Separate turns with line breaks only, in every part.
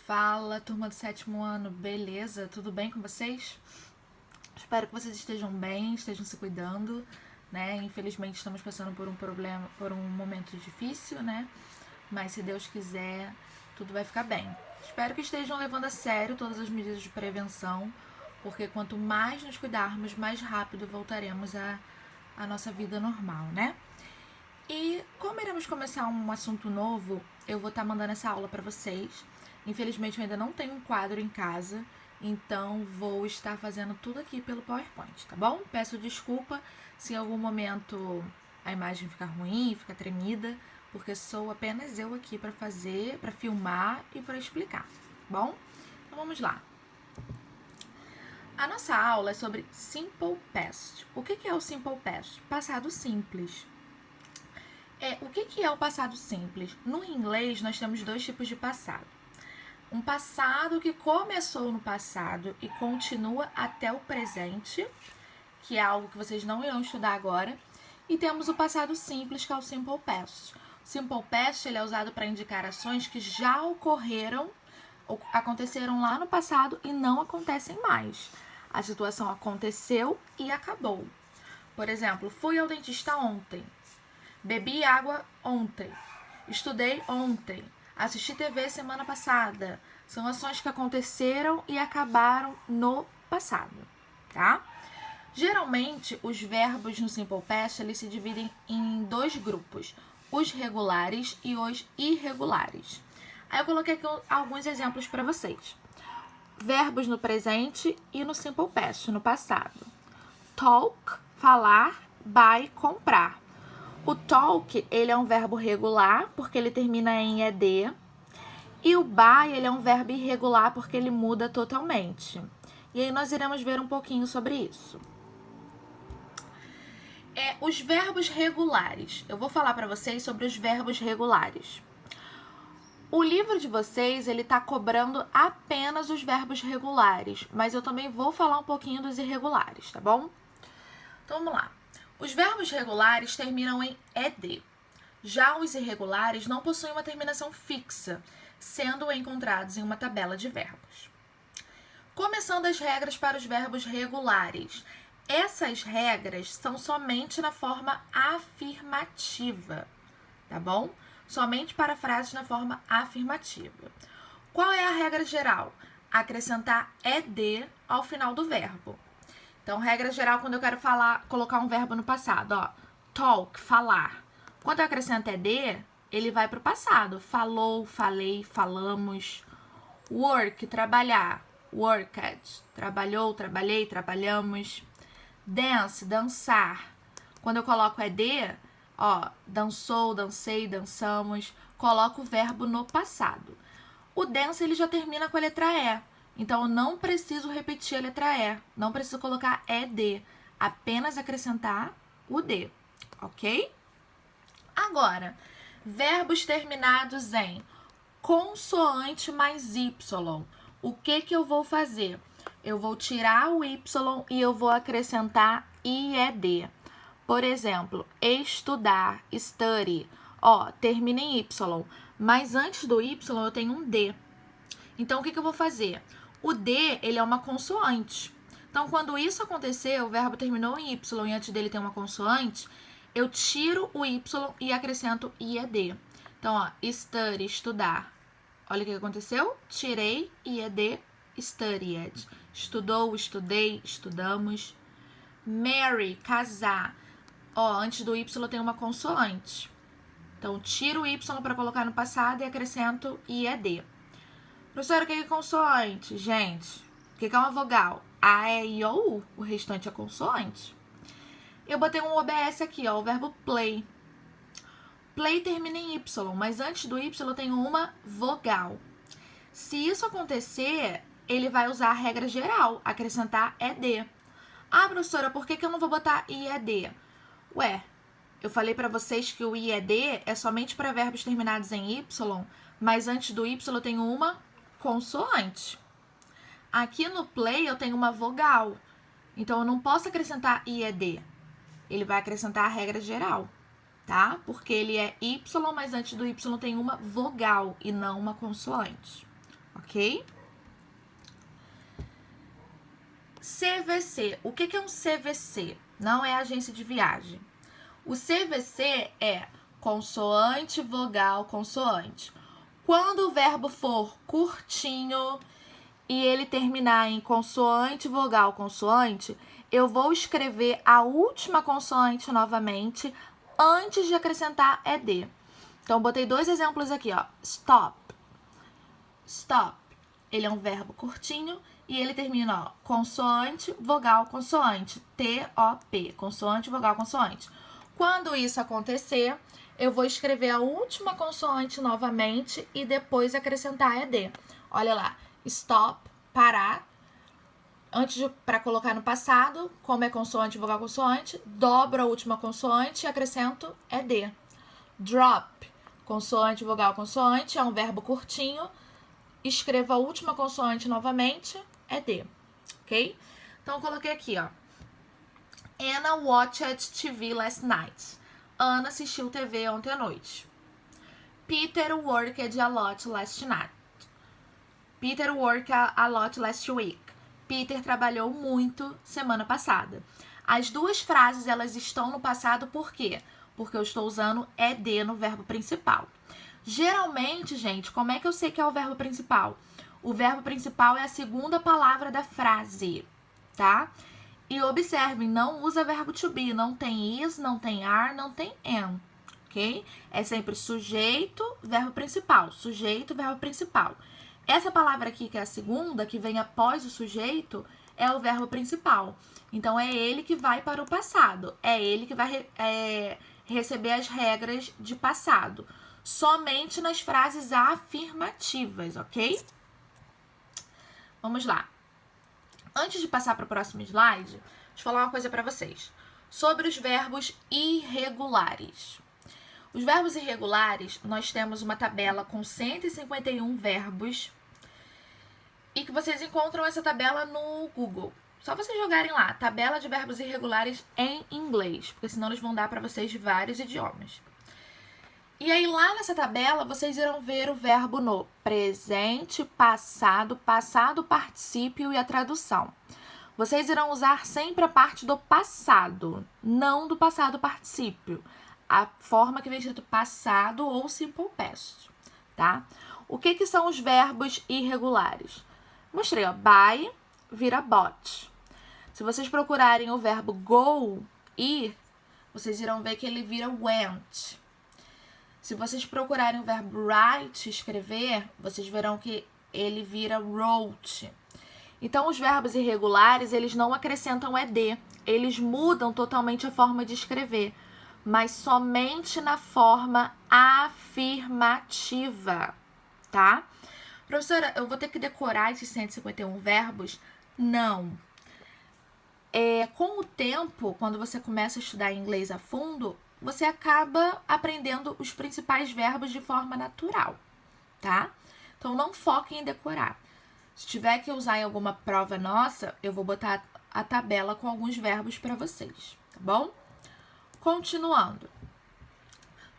Fala, turma do 7º ano, beleza? Tudo bem com vocês? Espero que vocês estejam bem, estejam se cuidando, né? Infelizmente estamos passando por um problema, por um momento difícil, né? Mas se Deus quiser, tudo vai ficar bem. Espero que estejam levando a sério todas as medidas de prevenção, porque quanto mais nos cuidarmos, mais rápido voltaremos à nossa vida normal, né? E como iremos começar um assunto novo, eu vou estar mandando essa aula para vocês. Infelizmente eu ainda não tenho um quadro em casa, então vou estar fazendo tudo aqui pelo PowerPoint, tá bom? Peço desculpa se em algum momento a imagem ficar ruim, ficar tremida, porque sou apenas eu aqui para fazer, para filmar e para explicar, tá bom? Então vamos lá. A nossa aula é sobre Simple Past. O que é o Simple Past? Passado simples. O que é o passado simples? No inglês, nós temos dois tipos de passado. Um passado que começou no passado e continua até o presente, que é algo que vocês não irão estudar agora. E temos o passado simples, que é o Simple Past. O Simple Past ele é usado para indicar ações que já ocorreram, aconteceram lá no passado e não acontecem mais. A situação aconteceu e acabou. Por exemplo, fui ao dentista ontem. Bebi água ontem, estudei ontem, assisti TV semana passada. São ações que aconteceram e acabaram no passado, tá? Geralmente, os verbos no Simple Past eles se dividem em dois grupos, os regulares e os irregulares. Aí eu coloquei aqui alguns exemplos para vocês. Verbos no presente e no Simple Past, no passado. Talk, falar, buy, comprar. O talk, ele é um verbo regular, porque ele termina em ed. E o buy, ele é um verbo irregular, porque ele muda totalmente. E aí nós iremos ver um pouquinho sobre isso. Os verbos regulares. Eu vou falar para vocês sobre os verbos regulares. O livro de vocês, ele tá cobrando apenas os verbos regulares, mas eu também vou falar um pouquinho dos irregulares, tá bom? Então, vamos lá. Os verbos regulares terminam em ed. Já os irregulares não possuem uma terminação fixa, sendo encontrados em uma tabela de verbos. Começando as regras para os verbos regulares. Essas regras são somente na forma afirmativa, tá bom? Somente para frases na forma afirmativa. Qual é a regra geral? Acrescentar ed ao final do verbo. Então, regra geral, quando eu quero colocar um verbo no passado, ó, talk, falar. Quando eu acrescento ed, ele vai para o passado. Falou, falei, falamos. Work, trabalhar. Worked, trabalhou, trabalhei, trabalhamos. Dance, dançar. Quando eu coloco ed, ó, dançou, dancei, dançamos. Coloco o verbo no passado. O dance, ele já termina com a letra E. Então, eu não preciso repetir a letra E, não preciso colocar ED, apenas acrescentar o D, ok? Agora, verbos terminados em consoante mais Y. O que eu vou fazer? Eu vou tirar o Y e eu vou acrescentar IED. Por exemplo, estudar, study. Ó, termina em Y, mas antes do Y eu tenho um D. Então, o que eu vou fazer? O D, ele é uma consoante. Então, quando isso acontecer, o verbo terminou em Y e antes dele tem uma consoante, eu tiro o Y e acrescento IED. Então, ó, study, estudar. Olha o que aconteceu. Tirei IED, studied. Estudou, estudei, estudamos. Marry, casar. Ó, antes do Y tem uma consoante. Então, tiro o Y para colocar no passado e acrescento IED. Professora, o que é consoante? Gente, o que é uma vogal? A, E, I, O, U. O restante é consoante. Eu botei um OBS aqui, ó, o verbo play. Play termina em Y, mas antes do Y eu tenho uma vogal. Se isso acontecer, ele vai usar a regra geral, acrescentar ED. Ah, professora, por que eu não vou botar IED? Ué, eu falei para vocês que o IED é somente para verbos terminados em Y, mas antes do Y eu tenho uma consoante. Aqui no play eu tenho uma vogal, então eu não posso acrescentar IED. Ele vai acrescentar a regra geral, tá? Porque ele é Y, mas antes do Y tem uma vogal e não uma consoante, ok? CVC. O que é um CVC? Não é agência de viagem. O CVC é consoante, vogal, consoante. Quando o verbo for curtinho e ele terminar em consoante, vogal, consoante, eu vou escrever a última consoante novamente antes de acrescentar ED. Então, botei 2 exemplos aqui, ó. Stop. Stop. Ele é um verbo curtinho e ele termina, ó, consoante, vogal, consoante. T-O-P. Consoante, vogal, consoante. Quando isso acontecer, eu vou escrever a última consoante novamente e depois acrescentar ED. Olha lá. Stop, parar. Antes para colocar no passado, como é consoante, vogal, consoante, dobro a última consoante e acrescento ED. Drop, consoante, vogal, consoante, é um verbo curtinho. Escreva a última consoante novamente, ED, ok? Então, eu coloquei aqui, ó. Anna watched TV last night. Ana assistiu TV ontem à noite. Peter worked a lot last night. Peter worked a lot last week. Peter trabalhou muito semana passada. As duas frases, elas estão no passado por quê? Porque eu estou usando ED no verbo principal. Geralmente, gente, como é que eu sei que é o verbo principal? O verbo principal é a segunda palavra da frase, tá? E observem, não usa verbo to be, não tem is, não tem are, não tem am, ok? É sempre sujeito, verbo principal, sujeito, verbo principal. Essa palavra aqui, que é a segunda, que vem após o sujeito, é o verbo principal. Então, é ele que vai para o passado. É ele que vai receber as regras de passado. Somente nas frases afirmativas, ok? Vamos lá. Antes de passar para o próximo slide, deixa eu falar uma coisa para vocês. Sobre os verbos irregulares. Os verbos irregulares, nós temos uma tabela com 151 verbos e que vocês encontram essa tabela no Google. Só vocês jogarem lá, tabela de verbos irregulares em inglês, porque senão eles vão dar para vocês de vários idiomas. E aí, lá nessa tabela, vocês irão ver o verbo no presente, passado, passado particípio e a tradução. Vocês irão usar sempre a parte do passado, não do passado particípio. A forma que vem escrito passado ou simple past, tá? O que são os verbos irregulares? Mostrei, ó, buy vira bought. Se vocês procurarem o verbo go, ir, vocês irão ver que ele vira went. Se vocês procurarem o verbo write, escrever, vocês verão que ele vira wrote. Então, os verbos irregulares, eles não acrescentam ED. Eles mudam totalmente a forma de escrever, mas somente na forma afirmativa, tá? Professora, eu vou ter que decorar esses 151 verbos? Não. Com o tempo, quando você começa a estudar inglês a fundo, você acaba aprendendo os principais verbos de forma natural, tá? Então, não foque em decorar. Se tiver que usar em alguma prova nossa, eu vou botar a tabela com alguns verbos para vocês, tá bom? Continuando.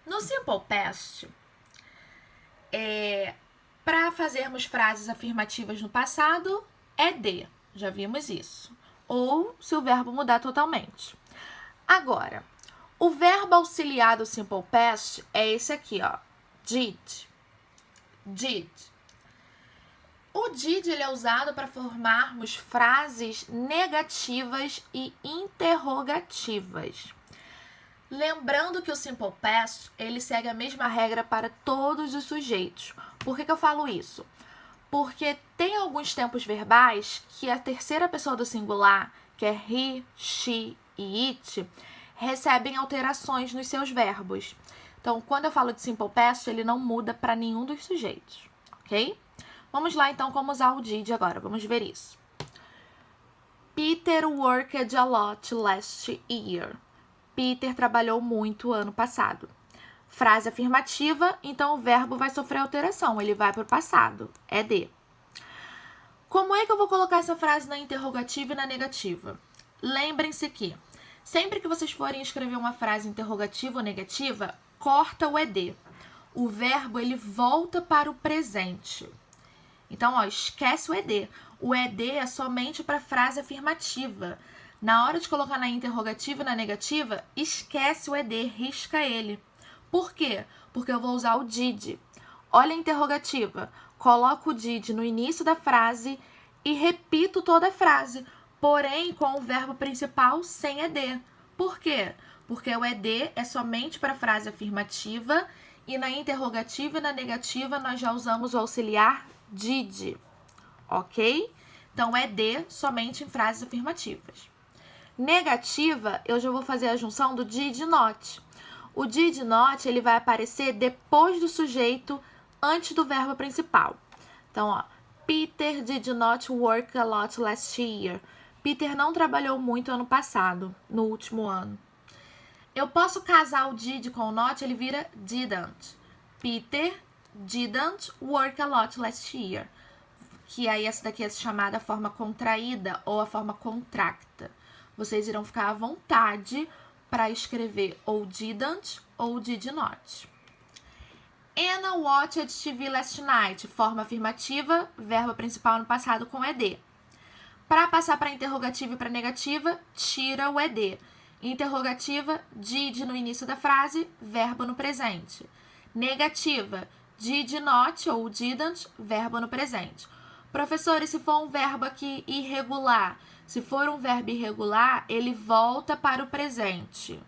No Simple Past, para fazermos frases afirmativas no passado, ED. Já vimos isso. Ou se o verbo mudar totalmente. Agora, o verbo auxiliar do Simple Past é esse aqui, ó. Did. Did. O did, ele é usado para formarmos frases negativas e interrogativas. Lembrando que o Simple Past, ele segue a mesma regra para todos os sujeitos. Por que eu falo isso? Porque tem alguns tempos verbais que a terceira pessoa do singular, que é he, she e it, recebem alterações nos seus verbos. Então, quando eu falo de Simple Past, ele não muda para nenhum dos sujeitos, ok? Vamos lá, então, como usar o did agora. Vamos ver isso. Peter worked a lot last year. Peter trabalhou muito ano passado. Frase afirmativa, então o verbo vai sofrer alteração. Ele vai para o passado. ED. Como é que eu vou colocar essa frase na interrogativa e na negativa? Lembrem-se que sempre que vocês forem escrever uma frase interrogativa ou negativa, corta o ED. O verbo, ele volta para o presente. Então, ó, esquece o ED. O ED é somente para frase afirmativa. Na hora de colocar na interrogativa e na negativa, esquece o ED, risca ele. Por quê? Porque eu vou usar o did. Olha a interrogativa. Coloco o did no início da frase e repito toda a frase, porém com o verbo principal sem ED. Por quê? Porque o ED é somente para frase afirmativa e na interrogativa e na negativa nós já usamos o auxiliar did, ok? Então, ED somente em frases afirmativas. Negativa, eu já vou fazer a junção do did not. O did not, ele vai aparecer depois do sujeito, antes do verbo principal. Então, ó, Peter did not work a lot last year. Peter não trabalhou muito ano passado, no último ano. Eu posso casar o did com o not, ele vira didn't. Peter didn't work a lot last year. Que aí essa daqui é chamada forma contraída ou a forma contracta. Vocês irão ficar à vontade para escrever ou didn't ou did not. Anna watched TV last night. Forma afirmativa, verbo principal no passado com ED. Para passar para interrogativa e para negativa, tira o ED. Interrogativa, did no início da frase, verbo no presente. Negativa, did not ou didn't, verbo no presente. Professor, e se for um verbo aqui irregular? Se for um verbo irregular, ele volta para o presente.